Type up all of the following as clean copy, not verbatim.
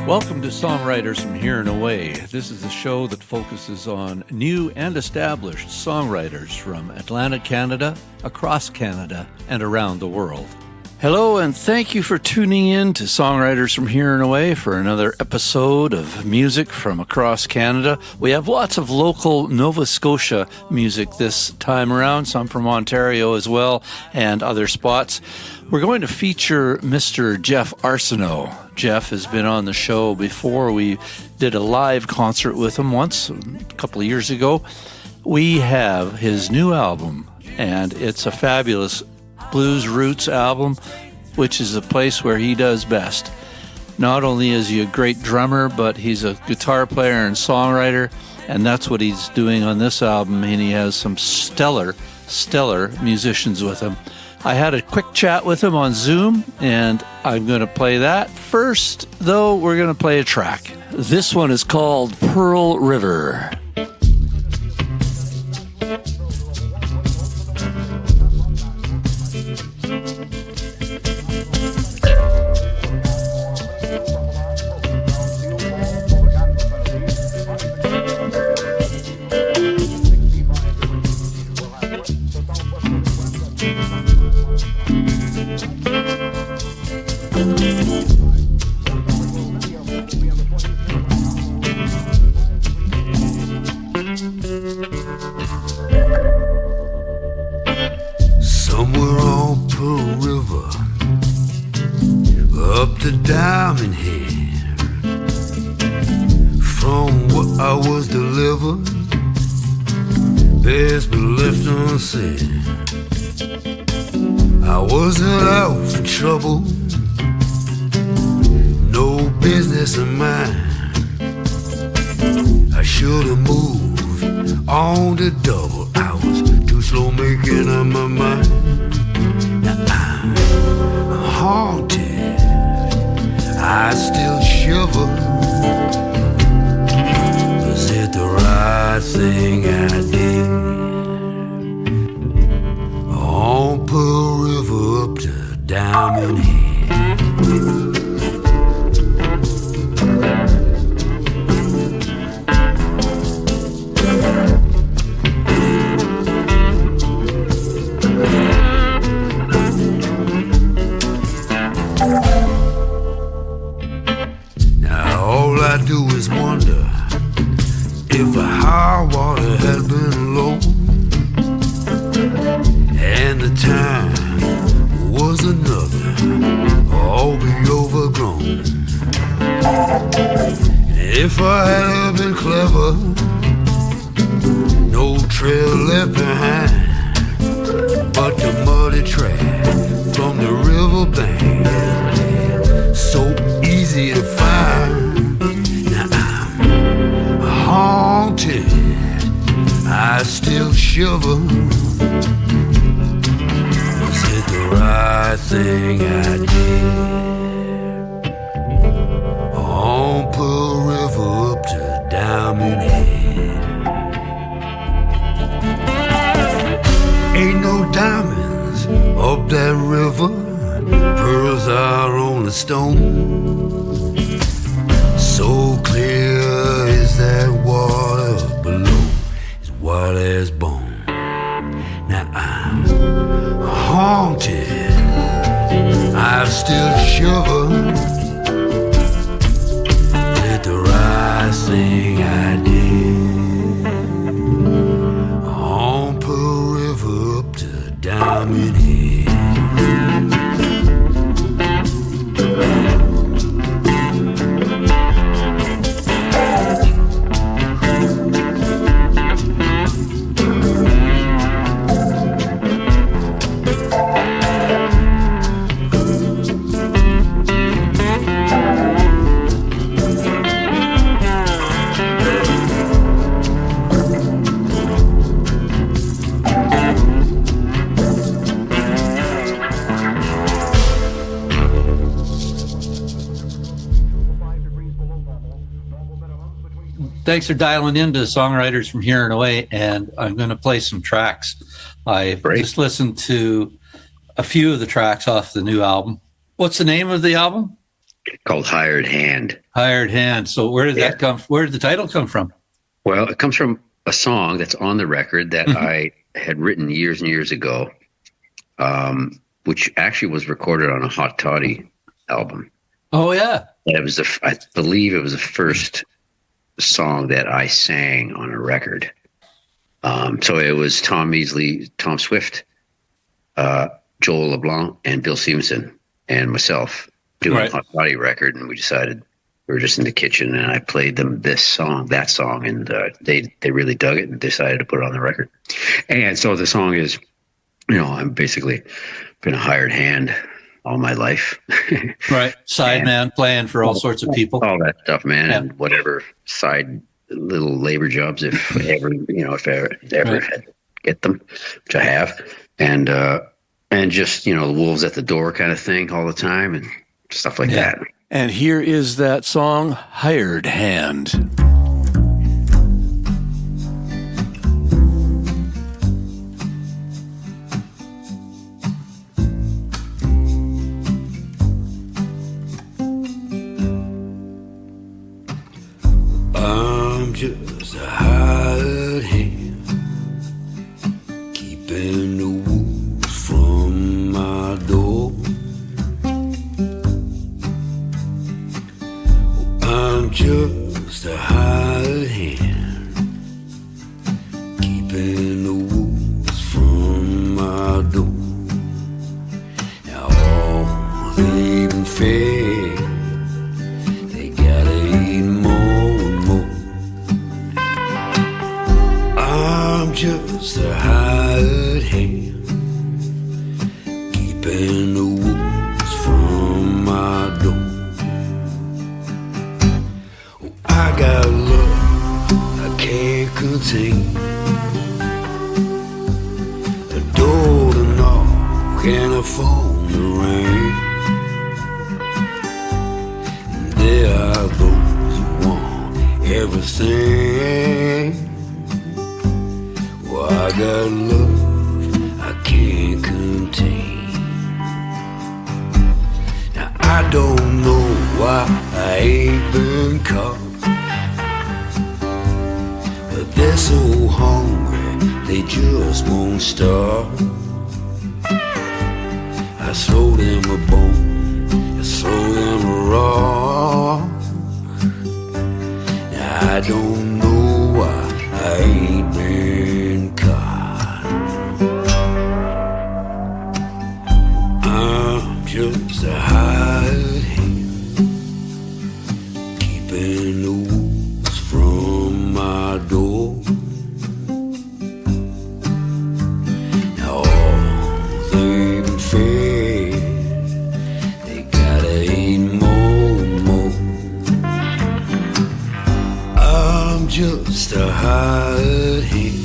Welcome to Songwriters from Here and Away. This is a show that focuses on new and established songwriters from Atlantic Canada, across Canada, and around the world. Hello, and thank you for tuning in to Songwriters from Here and Away for another episode of music from across Canada. We have lots of local Nova Scotia music this time around, some from Ontario as well, and other spots. We're going to feature Mr. Geoff Arsenault. Geoff has been on the show before. We did a live concert with him once, a couple of years ago. We have his new album, and it's a fabulous blues roots album, which is a place where he does best. Not only is he a great drummer, but he's a guitar player and songwriter, and that's what he's doing on this album, and he has some stellar musicians with him. I had a quick chat with him on Zoom, and I'm going to play that. First, though, we're going to play a track. This one is called Pearl River. Somewhere on Pearl River, up the Diamond Head, from what I was delivered, best be left unsaid. I wasn't out for trouble, no business of mine. I should have moved on to double. I was too slow making up my mind. Now I'm haunted, I still shiver. Was it the right thing I did? On Pearl River up to Diamond Head. I do is wonder if the high water had been low and the time was another, all be overgrown. If I had been clever, no trail left behind, but the muddy track from the river bank, so easy to find. Haunted, I still shiver. Was it the right thing I did? On Pearl River up to Diamond Head. Ain't no diamonds up that river, pearls are on the stone. So clear is that water below, as white as bone. Now I'm haunted, I still shiver. Did the right thing I did. On Pearl River up to Diamond Head. Thanks for dialing in to Songwriters from Here and Away, and I'm going to play some tracks. I just listened to a few of the tracks off the new album. What's the name of the album? called Hired Hand. Hired Hand. So where did that come? Where did the title come from? Well, it comes from a song that's on the record that Mhm. I had written years and years ago, which actually was recorded on a Hot Toddy album. Oh, yeah. And it was I believe it was the first song that I sang on a record. So it was Tom Measley, Tom Swift, Joel LeBlanc, and Bill Stevenson and myself doing a Hot Toddy record, and we decided we were just in the kitchen, and I played them that song, and they really dug it and decided to put it on the record. And so the song is, I'm basically been a hired hand all my life. Right. Sideman playing for all sorts of people. All that stuff, man, and whatever side little labor jobs, if ever, if I ever had to get them, which I have. And just, the wolves at the door kind of thing all the time and stuff like that. And here is that song, Hired Hand. I'm just a hired hand, keeping the wolves from my door. I'm just a hired hand, keeping the wolves from my door. Now all they've been fed, they gotta eat more and more. I'm just a hired hand, keeping the wolves from my door. I got love I can't contain, a door to knock and a phone to ring. And there are those who want everything. Well, I got love I can't contain. Now I don't know why I ain't been caught, they're so hungry, they just won't stop. I throw them a bone, I throw them a rock. Now I don't know why I ain't been caught. I'm just a hired hand, keeping the wolves from my door. Just a hired hand,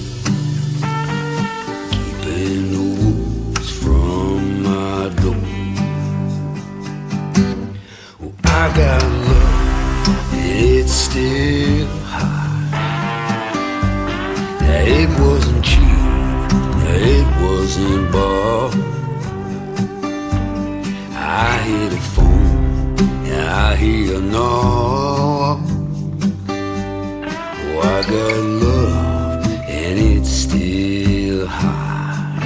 keeping the wolves from my door. Oh, I got love, it's still high. Now it wasn't cheap, now it wasn't bought. I hear the phone, and I hear a knock. I got love and it's still high.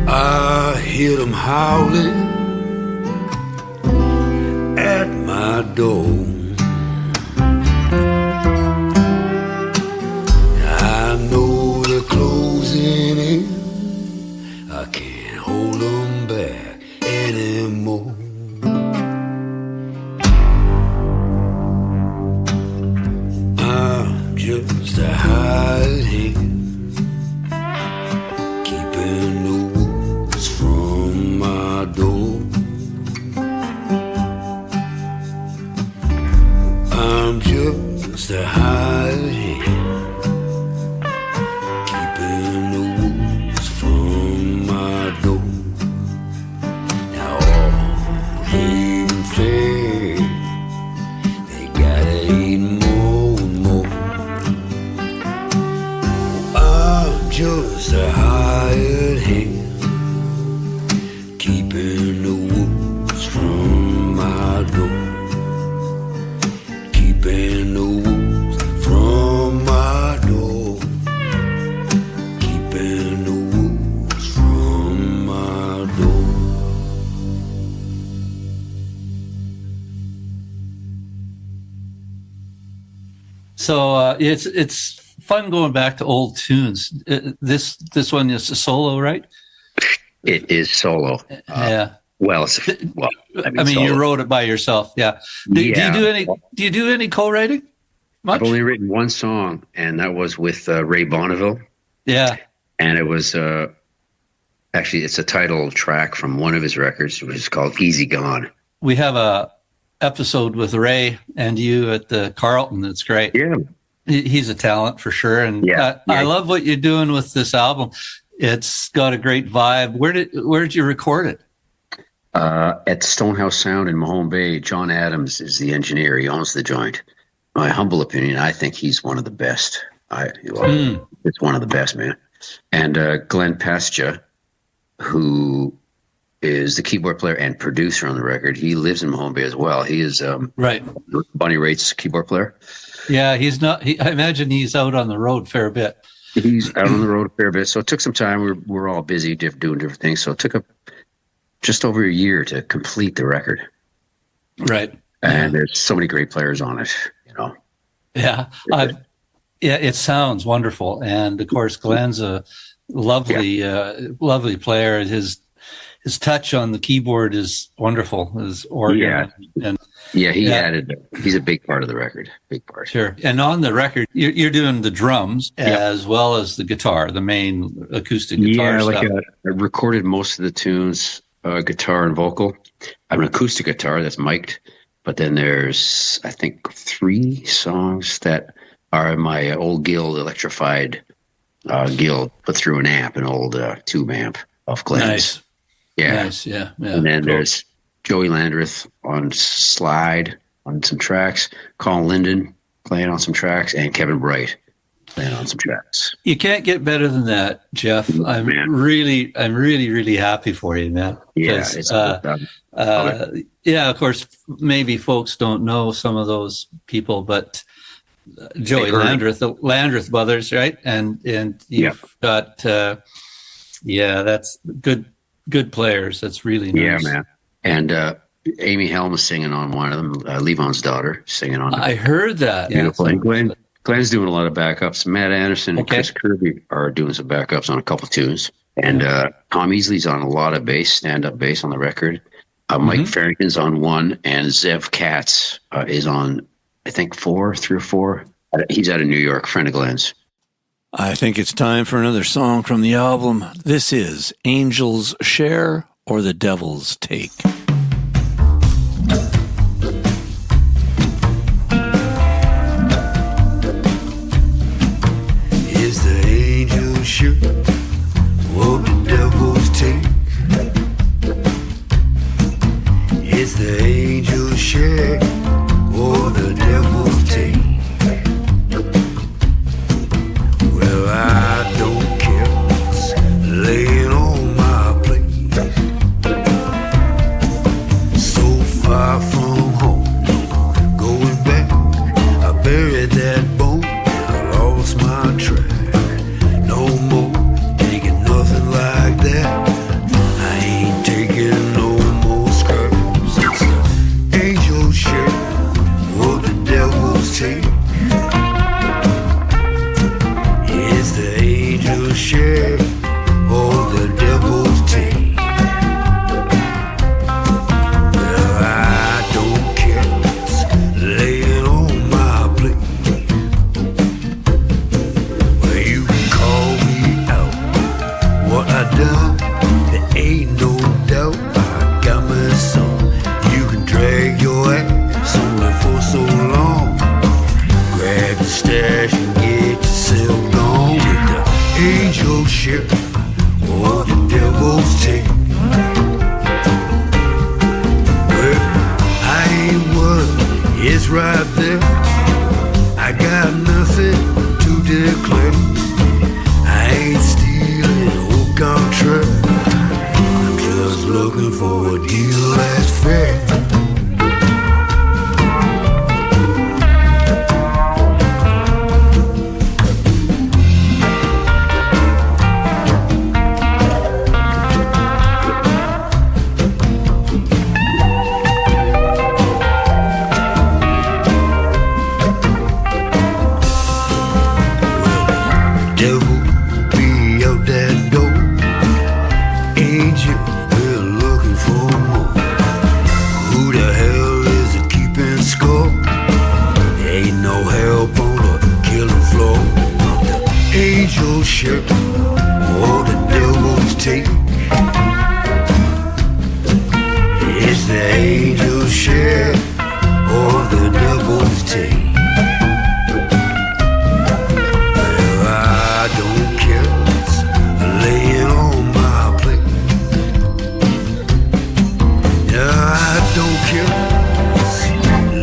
I hear them howling at my door. I know they're closing in, I can't hold them back anymore. Just a hired hand, keeping the wolves from my door. I'm just a hired hand, keeping the wolves from my door. Now all they've fed, they gotta eat more and more. Just a hired hand, keeping the wolves from my door. So it's fun going back to old tunes. This one is a solo, right? It is solo. Yeah. You wrote it by yourself. Yeah. Do you do any co-writing? Much? I've only written one song, and that was with Ray Bonneville. Yeah. And it was actually it's a title track from one of his records, which is called "Easy Gone." We have a episode with Ray and you at the Carlton. It's great. Yeah. He's a talent for sure. And I love what you're doing with this album. It's got a great vibe. Where did you record it? At Stonehouse Sound in Mahone Bay. John Adams is the engineer. He owns the joint. My humble opinion, I think he's one of the best. It's one of the best, man. And Glenn Pascha, who is the keyboard player and producer on the record, he lives in Mahone Bay as well. He is right. Bonnie Raitt's keyboard player. Yeah, he's not. I imagine he's out on the road a fair bit. He's out on the road a fair bit, so it took some time. We're all busy doing different things, so it took just over a year to complete the record. Right, and there's so many great players on it. Yeah, it sounds wonderful, and of course, Glenn's a lovely player. His touch on the keyboard is wonderful. His organ, he's a big part of the record. Big part. Sure. And on the record, you're doing the drums as well as the guitar, the main acoustic guitar stuff. I recorded most of the tunes, guitar and vocal. I have an acoustic guitar that's mic'd, but then there's, I think, 3 songs that are my old Guild electrified Guild put through an amp, an old tube amp of Glenn's. Nice. Yeah. Nice, yeah. And then there's Joey Landreth on slide on some tracks, Colin Linden playing on some tracks, and Kevin Bright playing on some tracks. You can't get better than that, Geoff. I'm really happy for you, man. Yeah, it's of course, maybe folks don't know some of those people, but Joey Landreth, the Landreth brothers, right? And you've got that's good players. That's really nice. Yeah, man. And Amy Helm is singing on one of them. Levon's daughter singing on it. I heard that. Beautiful. And Glenn's doing a lot of backups. Matt Anderson and Chris Kirby are doing some backups on a couple tunes. And Tom Easley's on a lot of bass, stand-up bass on the record. Mike Farrington's on one, and Zev Katz is on, I think, 3 or 4. He's out of New York, friend of Glenn's. I think it's time for another song from the album. This is Angel's Share or the Devil's Take. Is the angel's share or the devil's take? Is the angel's share or the devil's take? Well, I don't care, it's laying on my plate. So far from home, going back, I buried that bone, I lost my track. No more taking nothing like that. I ain't taking no more scraps. It's the angel's share or the devil's take. Is the angel's share or the devil's take? Well, I don't care, it's laying on my plate. Well, you can call me out, what I done, there ain't no doubt. I got my son, you can drag your ass only for so long. Grab the stash and get yourself gone with the angel's share or the devil's take. Well, I ain't worried, it's right there. I got nothing to declare. I ain't stealing, au contraire. I'm just looking for a deal that's fair. angel's share or the devil's take. Well, I don't care, it's laying on my plate. Yeah, I don't care, it's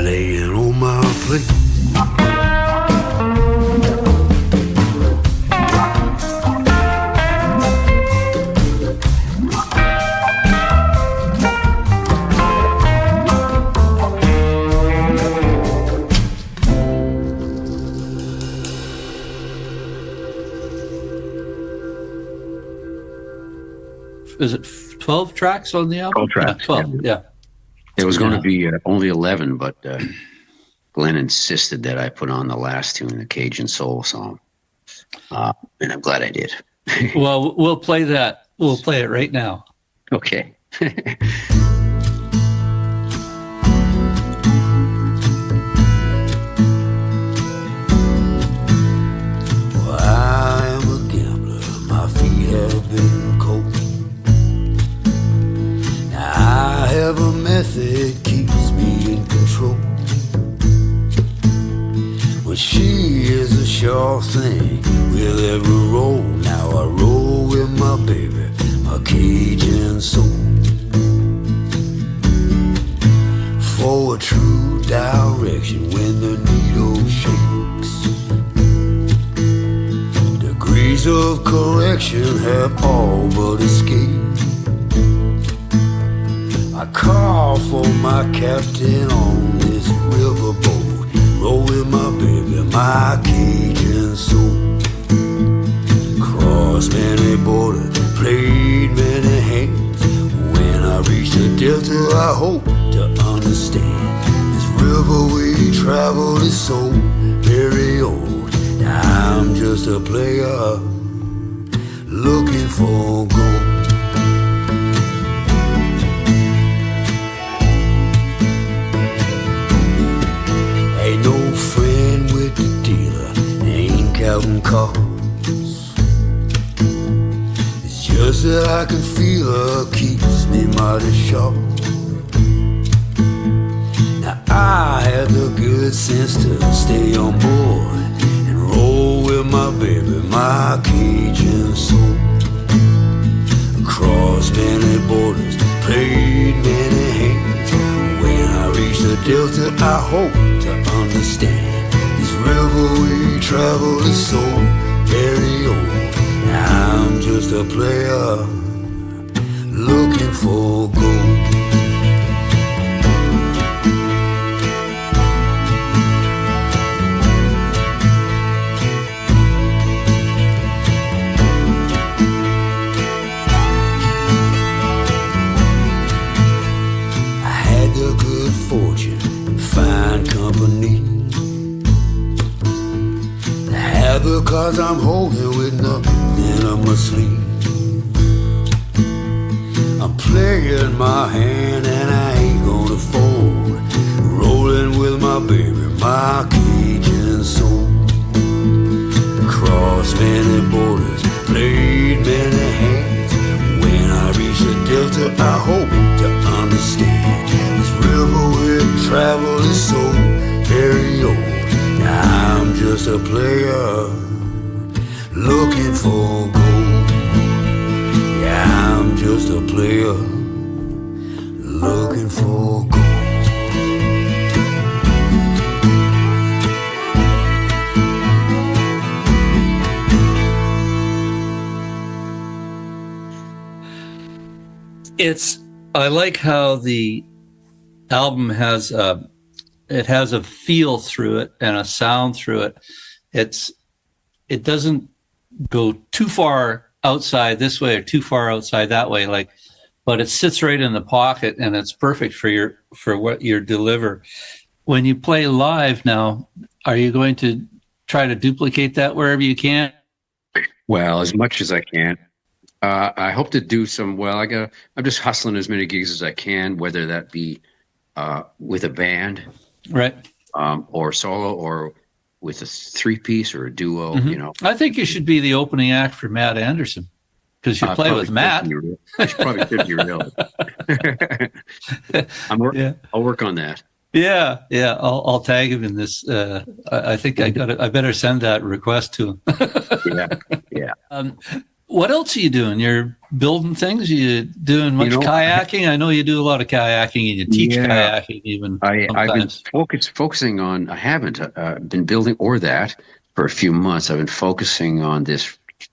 laying on my plate. Is it 12 tracks on the album? 12 tracks. Yeah, 12, yeah. It was going to be only 11, but Glenn insisted that I put on the last tune, the Cajun Soul song. And I'm glad I did. Well, we'll play that. We'll play it right now. Okay. Well, I am a gambler, my feet have been cold. Now I have a method keeps me in control. Well, she is a sure thing with every roll. Now I roll with my baby, my Cajun soul. For a true direction when the needle shakes. Degrees of correction have all but escaped. I call for my captain on this riverboat. Roll with my baby, my Cajun soul. Crossed many borders, played many hands. When I reach the Delta, I hope to understand. This river we travel is so very old. Now I'm just a player looking for gold. Ain't no friend with the dealer, ain't counting cards. It's just that I can feel her keeps me mighty sharp. Now I had the good sense to stay on board and roll with my baby, my Cajun soul. Across many borders, played many hands. When I reach the Delta, I hope to understand. This river we travel is so very old. Now I'm just a player looking for gold. Fortune and fine company. I have the cards I'm holding with nothing up my sleeve. I'm playing my hand and I ain't gonna fold. Rolling with my baby, my Cajun soul. Crossed many borders, played many hands. When I reach the Delta, I hope to understand. This river we travel is so very old. Now I'm just a player looking for gold. Yeah, I'm just a player looking for gold. I like how the album has it has a feel through it and a sound through it. It doesn't go too far outside this way or too far outside that way, but it sits right in the pocket and it's perfect for what you deliver. When you play live now, are you going to try to duplicate that wherever you can? Well, as much as I can. I hope to do some. Well, I'm just hustling as many gigs as I can, whether that be with a band, right, or solo, or with a 3-piece or a duo. Mm-hmm. You know, I think you should be the opening act for Matt Andersen. because you play with Matt. I probably should be real. I'll work on that. Yeah. I'll tag him in this. I think I better send that request to him. Yeah. What else are you doing? You're building things? You doing much kayaking? I know you do a lot of kayaking, and you teach kayaking even. I've been focusing on. I haven't been building or that for a few months. I've been focusing on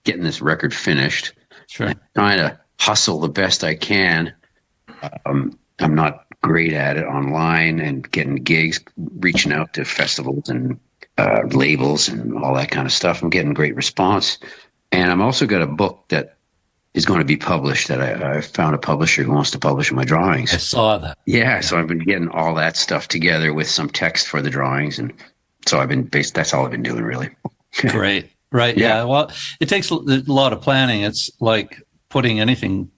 getting this record finished. Sure. Trying to hustle the best I can. I'm not great at it online and getting gigs, reaching out to festivals and labels and all that kind of stuff. I'm getting great response. And I'm also got a book that is going to be published that I found a publisher who wants to publish my drawings. I saw that. Yeah, so I've been getting all that stuff together with some text for the drawings. And so that's all I've been doing, really. Great. Right. Yeah. Well, it takes a lot of planning. It's like putting anything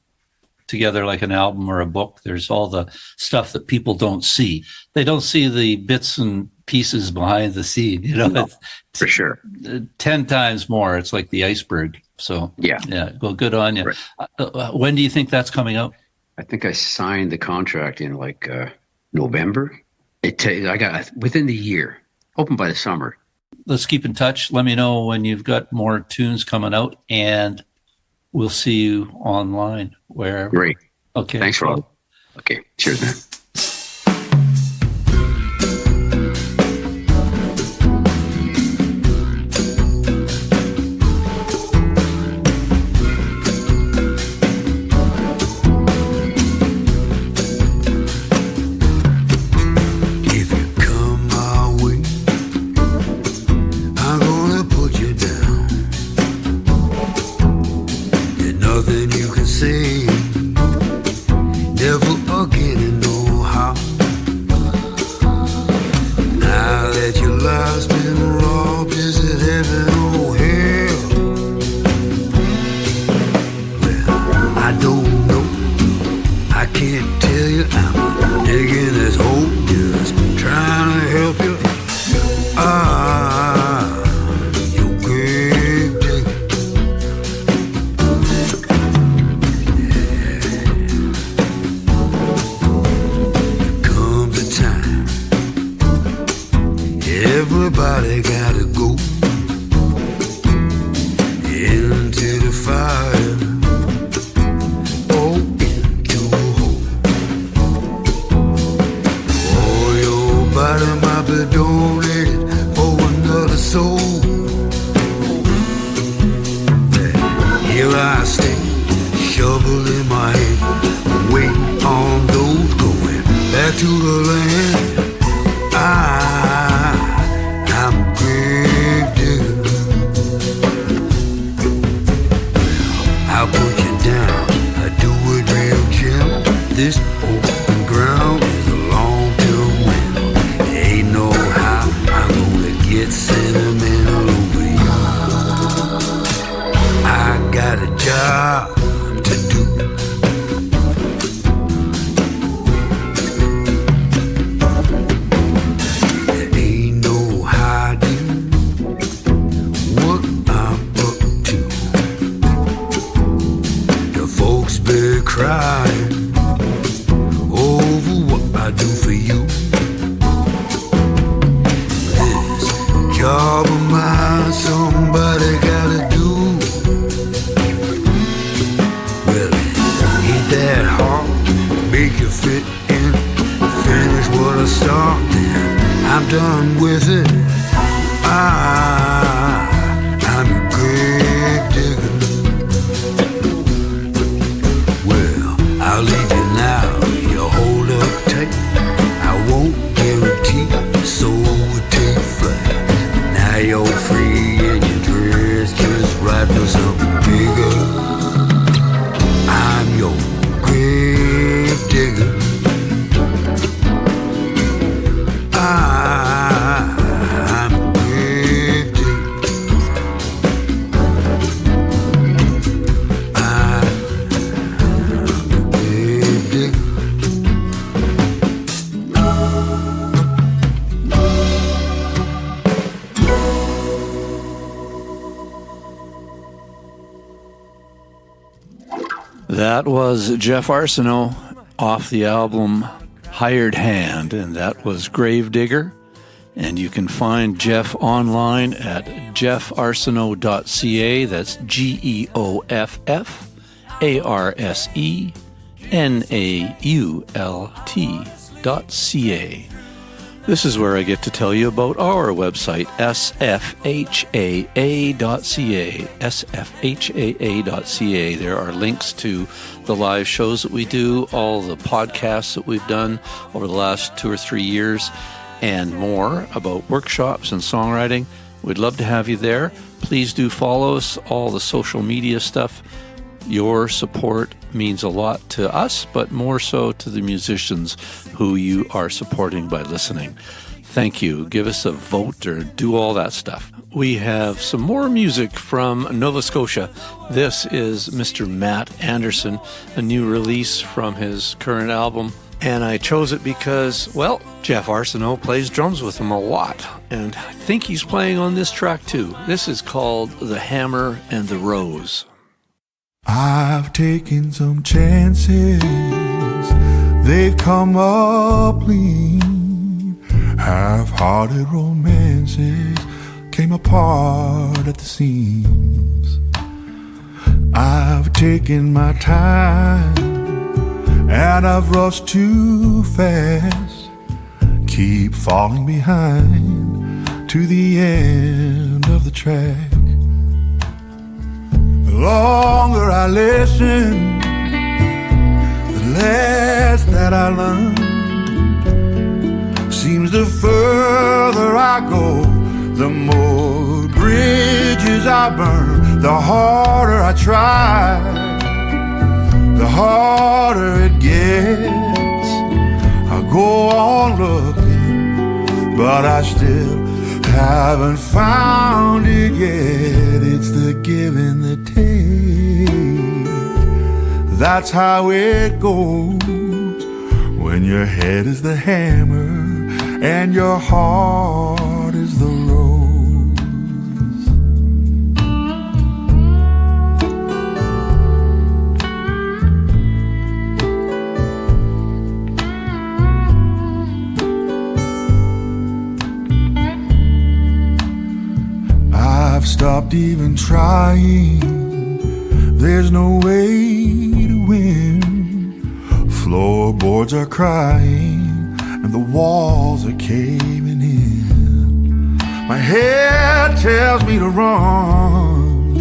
together like an album or a book. There's all the stuff that people don't see. They don't see the bits and pieces behind the scene, No, for sure. 10 times more. It's like the iceberg. So yeah. Well, good on you. Right. When do you think that's coming out? I think I signed the contract in like November. I got within the year, open by the summer. Let's keep in touch. Let me know when you've got more tunes coming out, and we'll see you online. Great. Okay. Thanks, Rob. Okay. Cheers, man. Everybody gotta go into the fire, oh, into a hole. Oh, your body might be donated for another soul. Here I stay, shovel in my hand, waiting on those going back to the land. I'm a gravedigger. I'll put you down, I do it real chill. This open ground is a long-term rental. Ain't no how I'm gonna get sentimental over you. I got a job to do. Crying over what I do for you. This job of mine, somebody gotta do. Well, it ain't that hard, make you fit in, finish what I started. I'm done with it. I'm your grave digger. I'll leave you now, you hold up tight. I won't guarantee your soul will take flight. Now you're free and your dress just right for something bigger. I'm your grave digger. I'm a grave digger. That was Geoff Arsenault off the album Hired Hand, and that was Gravedigger. And you can find Geoff online at geoffarsenault.ca. That's GeoffArsenault.ca. This is where I get to tell you about our website, sfhaa.ca, sfhaa.ca. There are links to the live shows that we do, all the podcasts that we've done over the last 2 or 3 years, and more about workshops and songwriting. We'd love to have you there. Please do follow us, all the social media stuff. Your support means a lot to us, but more so to the musicians who you are supporting by listening. Thank you. Give us a vote or do all that stuff. We have some more music from Nova Scotia. This is Mr. Matt Andersen, a new release from his current album. And I chose it because, well, Geoff Arsenault plays drums with him a lot. And I think he's playing on this track too. This is called The Hammer and the Rose. I've taken some chances, they've come up clean. Half-hearted romances came apart at the seams. I've taken my time and I've rushed too fast, keep falling behind to the end of the track. The longer I listen, the less that I learn. Seems the further I go, the more bridges I burn. The harder I try, the harder it gets. I go on looking, but I still haven't found it yet. It's the give and the take. That's how it goes when your head is the hammer and your heart is the rose. I've stopped even trying, there's no way to win. Floorboards are crying and the walls are caving in. My head tells me to run,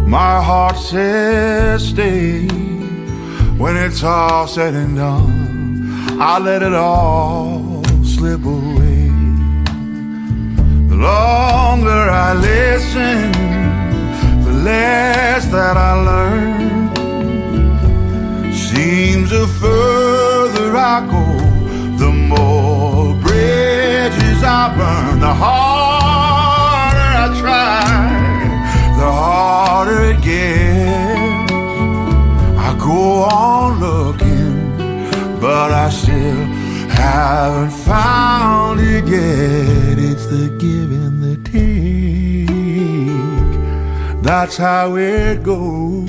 my heart says stay. When it's all said and done, I let it all slip away. The longer I listen, the less that I learn. Seems the further I go, the more bridges I burn. The harder I try, the harder it gets. I go on looking, but I still haven't found it yet. It's the give and the take. That's how it goes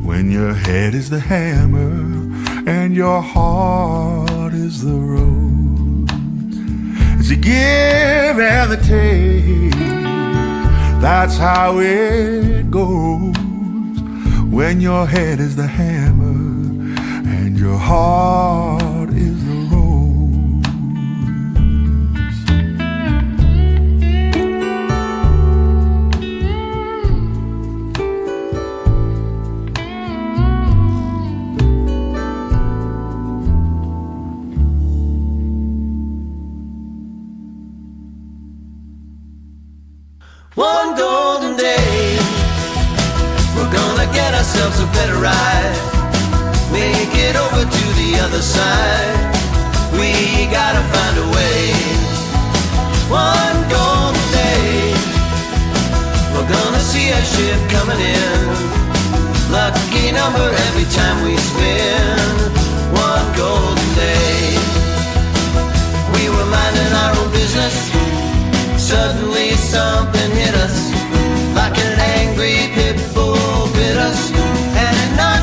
when your head is the hammer and your heart is the rose. It's a give and the take. That's how it goes when your head is the hammer and your heart is the rose. One golden day, we're gonna get ourselves a better ride, make it over to the other side. We gotta find a way. One golden day, we're gonna see a ship coming in. Lucky number every time we spin. One golden day, we were minding our own business. Suddenly something hit us, like an angry pit bull bit us, and at night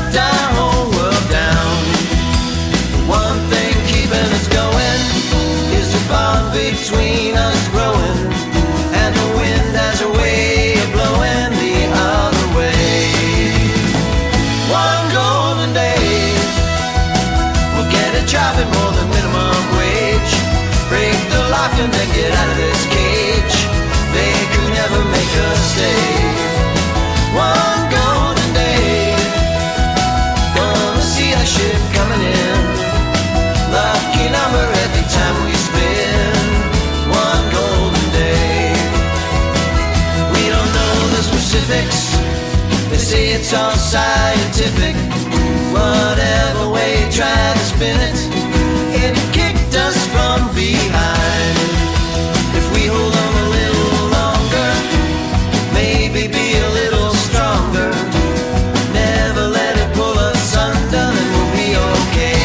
stay. One golden day, gonna see a ship coming in. Lucky number every time we spend one golden day. We don't know the specifics, they say it's all scientific. Whatever way you try to spin it, it kicked us from behind. If we hold on a little longer, maybe be a little stronger, never let it pull us under, then we'll be okay.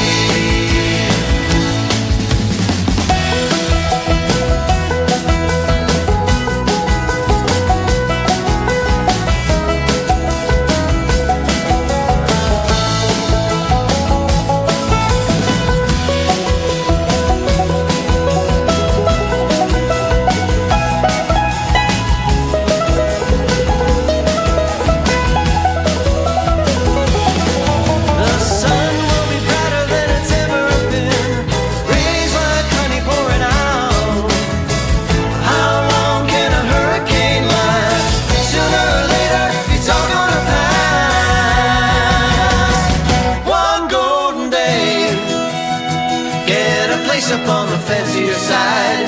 Up on the fancier side,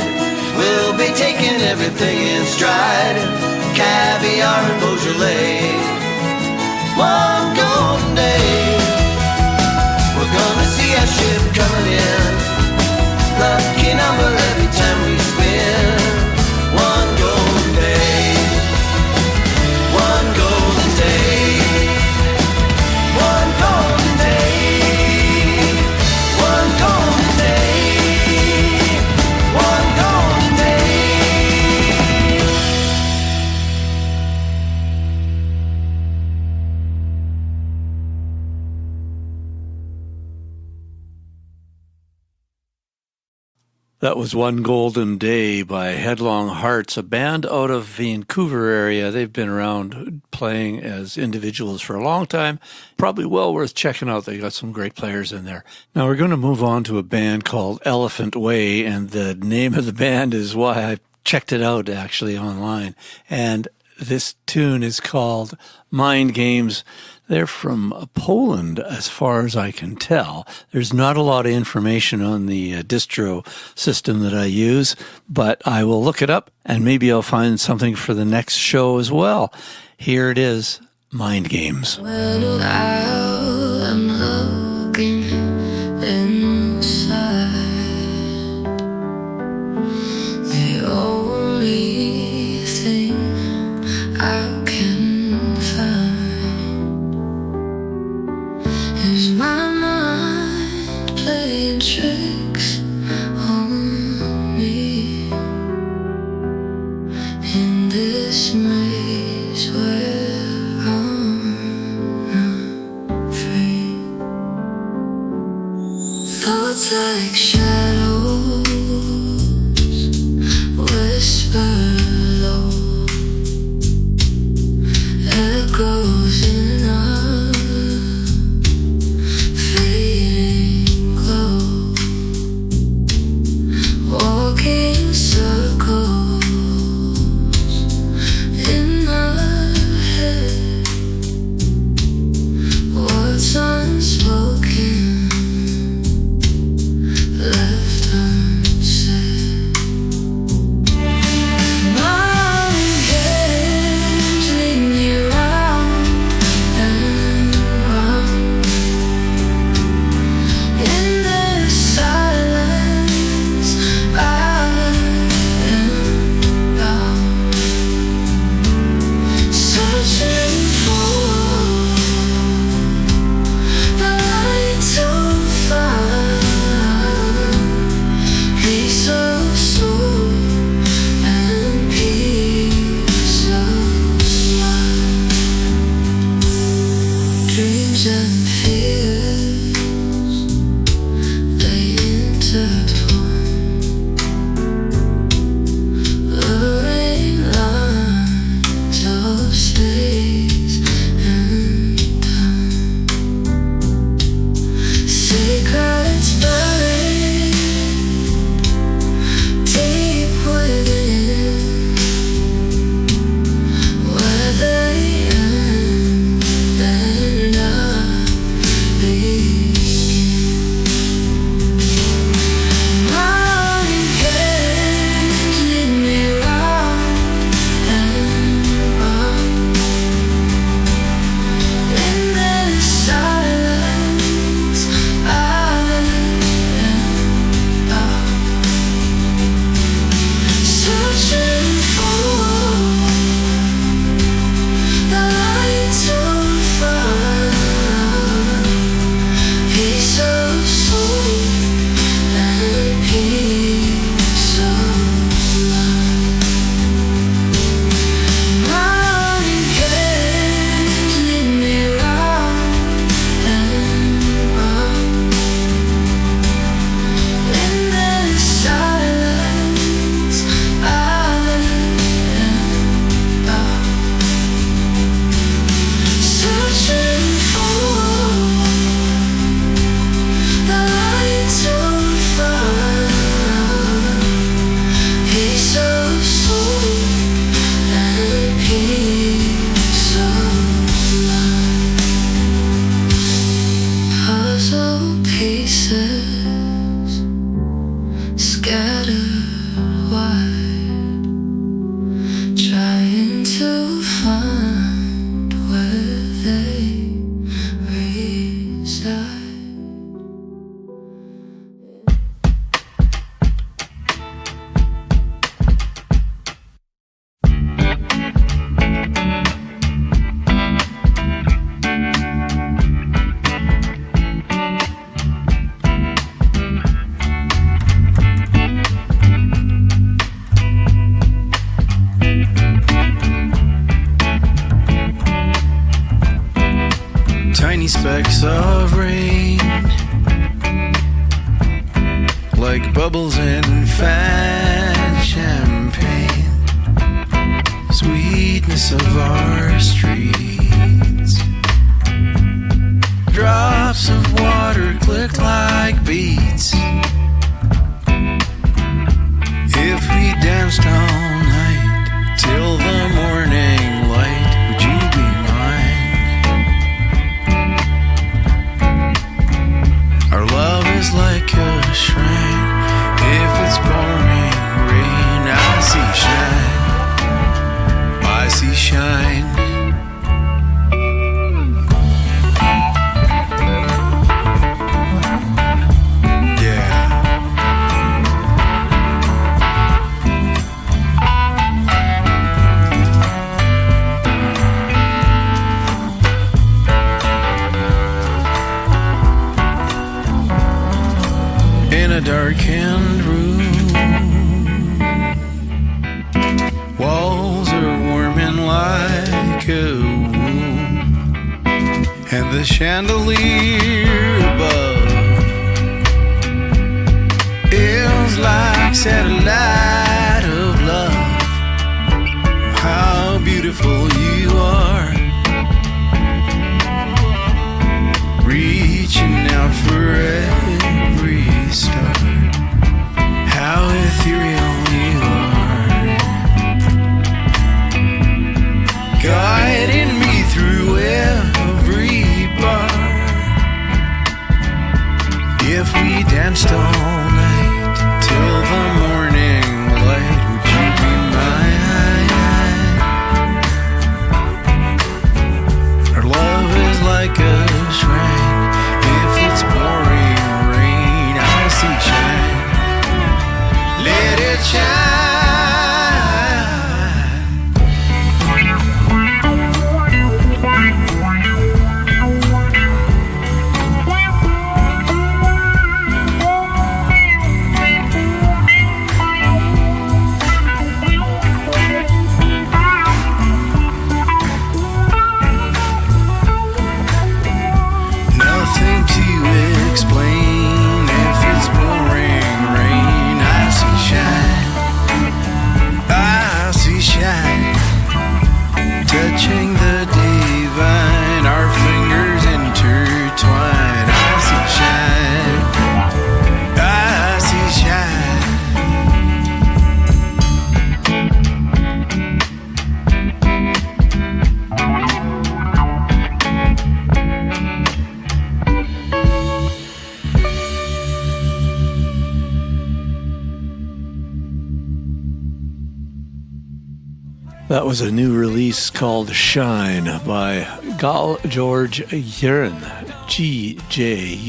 we'll be taking everything in stride. Caviar and Beaujolais. One golden day, we're gonna see a ship coming in. Lucky number every time we spin. One golden day, one golden day, one golden day, one golden day. That was One Golden Day by Headlong Hearts, a band out of Vancouver area. They've been around playing as individuals for a long time. Probably well worth checking out. They got some great players in there. Now we're going to move on to a band called Elephant Way, and the name of the band is why I checked it out actually online. And this tune is called Mind Games. They're from Poland, as far as I can tell. There's not a lot of information on the distro system that I use, but I will look it up, and maybe I'll find something for the next show as well. Here it is, Mind Games. When I'm looking inside, the only thing I can find is my mind playing tricks on me in this maze where I'm not free. Thoughts like shadows whisper low, echoes in a fading glow, walking circles in my head. Words unspoken left like bubbles in fine champagne. Sweetness of our streets. Drops of water click like beats. If we danced all night till the morning light, would you be mine? Our love is like a shrine. If it's pouring rain, I see shine. I see shine. A darkened room, walls are warming like a womb, and the chandelier above is like satellite of love. How beautiful you are, reaching out for every star. How ethereal you are, guiding me through every bar. If we danced all night till the morning light, would you be mine? Our love is like a shrine. If it's pouring rain, I see shine. Let it shine. Nothing to explain. If it's pouring rain, I see shine. I see shine. Touching the divine, our fingers intertwine. I see shine. I see shine. That was a new release called Shine by George Gjurin, Gjurin,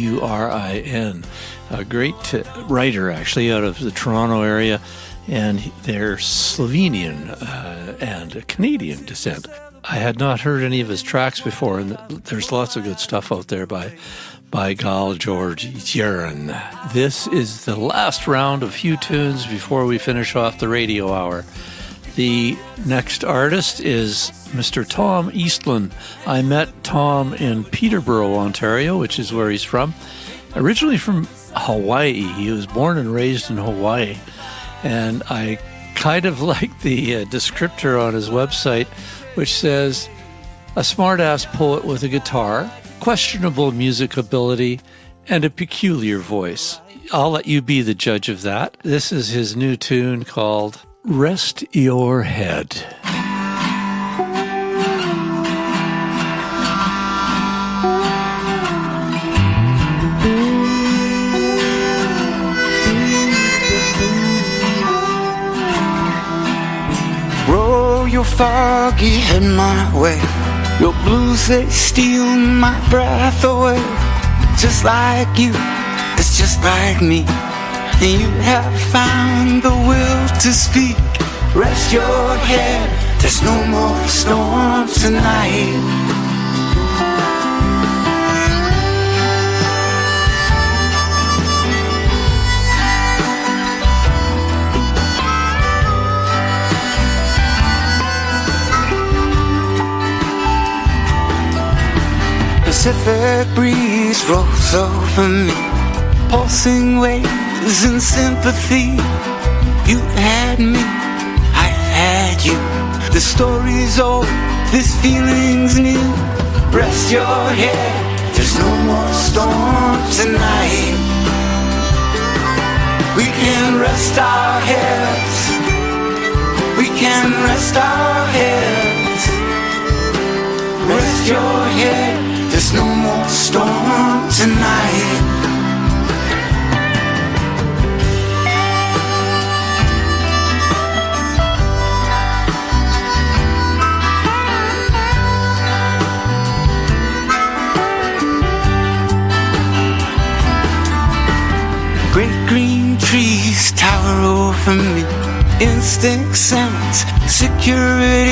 a great writer actually out of the Toronto area, and they're Slovenian and Canadian descent. I had not heard any of his tracks before, and there's lots of good stuff out there by George Gjurin. This is the last round of few tunes before we finish off the radio hour. The next artist is Mr. Tom Eastland. I met Tom in Peterborough, Ontario, which is where he's from. Originally from Hawaii. He was born and raised in Hawaii. And I kind of like the descriptor on his website, which says, a smart-ass poet with a guitar, questionable music ability, and a peculiar voice. I'll let you be the judge of that. This is his new tune called Rest Your Head. Roll your foggy head my way. Your blues, they steal my breath away. Just like you, it's just like me. And you have found the will to speak. Rest your head, there's no more storm tonight. Pacific breeze rolls over me, pulsing wave tears and sympathy. You've had me, I've had you. The story's old, this feeling's new. Rest your head, there's no more storm tonight. We can rest our heads. We can rest our heads. Rest your head, there's no more storm tonight. Great green trees tower over me. Instinct sense security.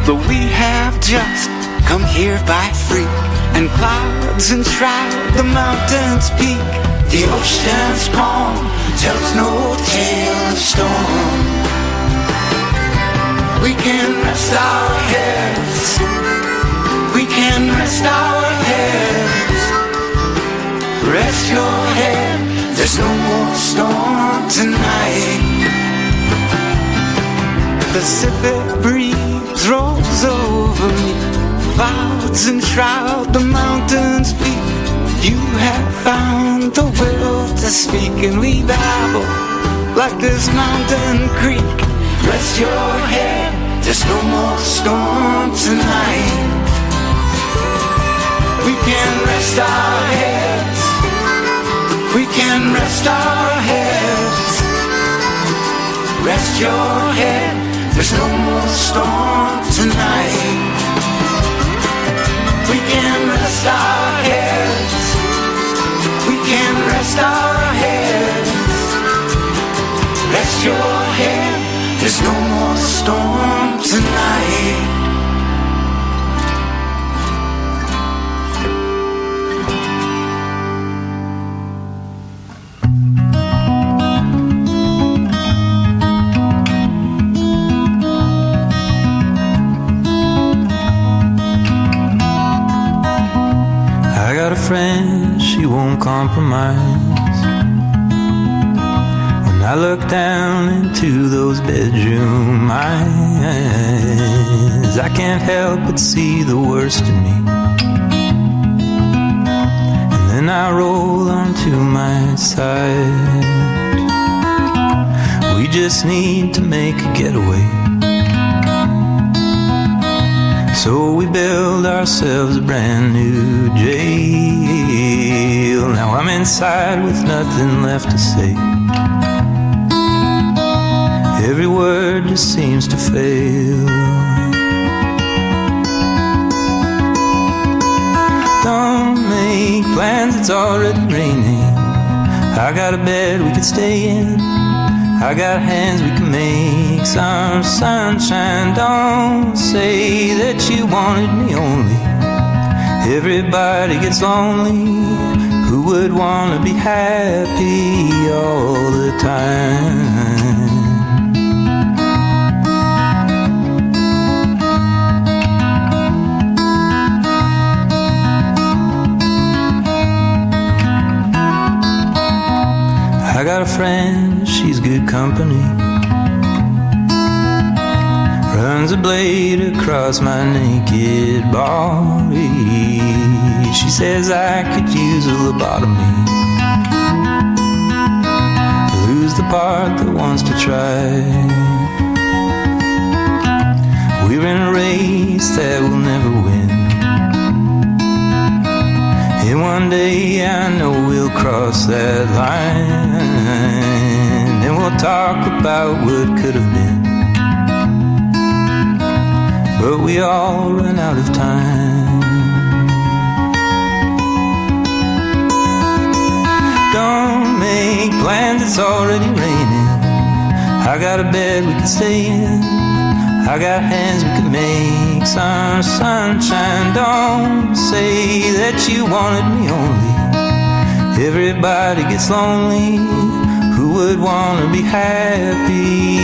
But we have just come here by freak. And clouds enshroud the mountain's peak. The ocean's calm tells no tale of storm. We can rest our heads. We can rest our heads. Rest your head, there's no more storm tonight. Pacific breeze rolls over me. Clouds enshroud the mountain's peak. You have found the will to speak, and we babble like this mountain creek. Rest your head, there's no more storm tonight. We can rest our heads. We can rest our heads. Rest your head, there's no more storm tonight. We can rest our heads. We can rest our heads. Rest your head, there's no more storm tonight. Friend, she won't compromise. When I look down into those bedroom eyes, I can't help but see the worst in me. And then I roll onto my side. We just need to make a getaway. So we build ourselves a brand new jail. Now I'm inside with nothing left to say. Every word just seems to fail. Don't make plans, it's already raining. I got a bed we could stay in. I got hands we can make some sunshine. Don't say that you wanted me only. Everybody gets lonely. Who would want to be happy all the time? I got a friend, she's good company. Runs a blade across my naked body. She says I could use a lobotomy. Lose the part that wants to try. We're in a race that we'll never win. And one day I know we'll cross that line. And we'll talk about what could have been. But we all run out of time. Don't make plans, it's already raining. I got a bed we could stay in. I got hands we could make some sunshine. Don't say that you wanted me only. Everybody gets lonely. Who would want to be happy?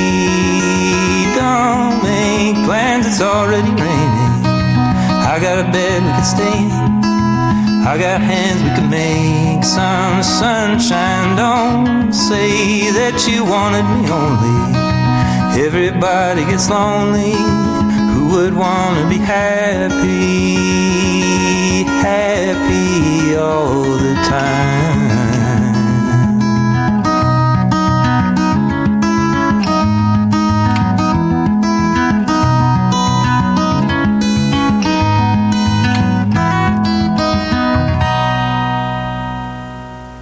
Don't make plans, it's already raining. I got a bed we could stay in. I got hands, we can make some sunshine. Don't say that you wanted me only. Everybody gets lonely. Who would want to be happy, happy all the time?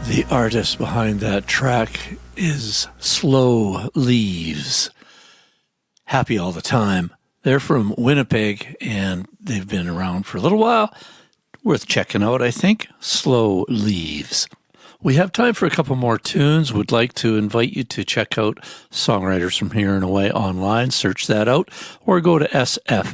The artist behind that track is Slow Leaves. Happy all the time. They're from Winnipeg, and they've been around for a little while. Worth checking out, I think. Slow Leaves. We have time for a couple more tunes. Would like to invite you to check out Songwriters from Here and Away online. Search that out, or go to sfhaa.ca.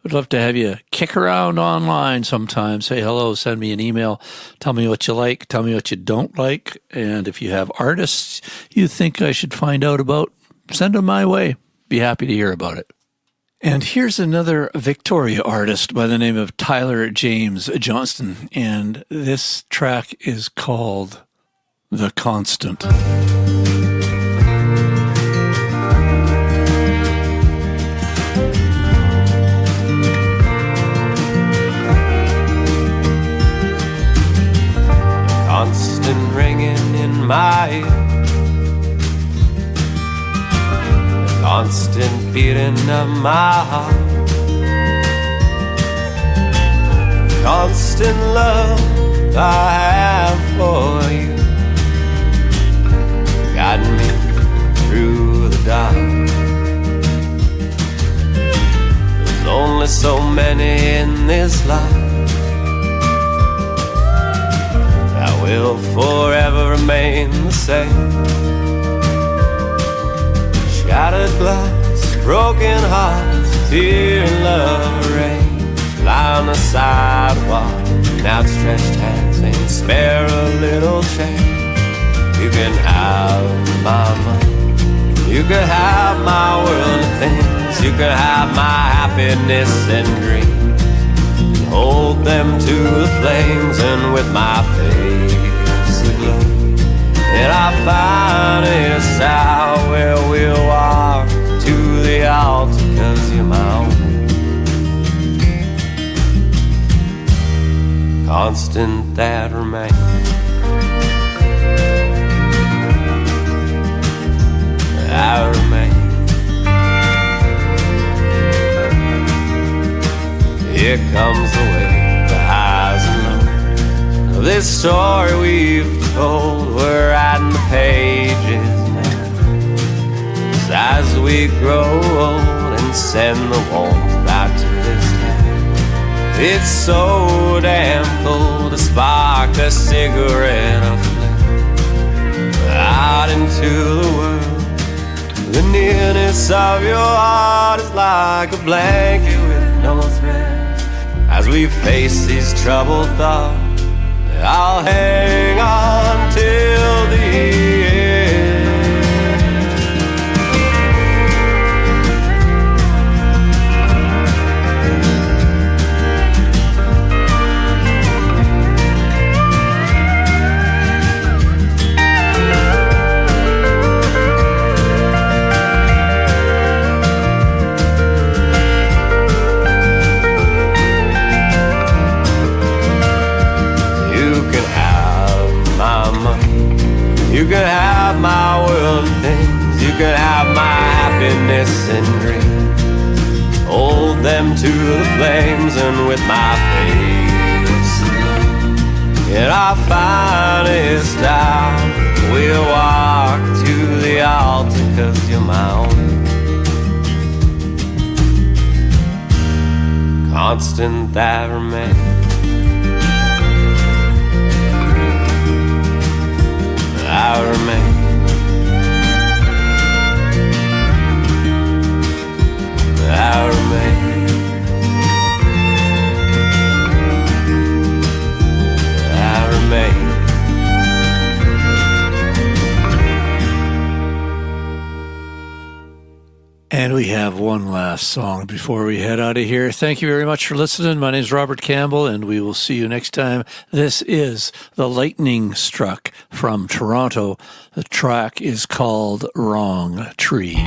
Would love to have you kick around online sometime. Say hello, send me an email. Tell me what you like, tell me what you don't like. And if you have artists you think I should find out about, send them my way. Be happy to hear about it. And here's another Victoria artist by the name of Tyler James Johnston, and this track is called The Constant. Constant ringing in my ear, constant beating of my heart, constant love I have for you, guiding me through the dark. There's only so many in this life that will forever remain the same. Shattered glass, broken hearts, fear and love rain. Lie on the sidewalk, outstretched hands, and spare a little change. You can have my money, you can have my world of things, you can have my happiness and dreams, and hold them to the flames, and with my face aglow, and I find it's out where we'll walk to the altar, 'cause you're my own constant that remains. I remain. Here comes the way, the highs and lows. This story we've told, we're writing the pages now. As we grow old and send the warmth back to this town. It's so damn cold to spark a cigarette aflame out into the world. The nearness of your heart is like a blanket with no thread. As we face these troubled thoughts, I'll hang on till the end. You can have my world of things, you can have my happiness and dreams, hold them to the flames, and with my face aglow, and I find it's down, we'll walk to the altar, 'cause you're my own constant that remains. I remain. I remain. I remain. And we have one last song before we head out of here. Thank you very much for listening. My name is Robert Campbell, and we will see you next time. This is The Lightning Struck from Toronto. The track is called Wrong Tree.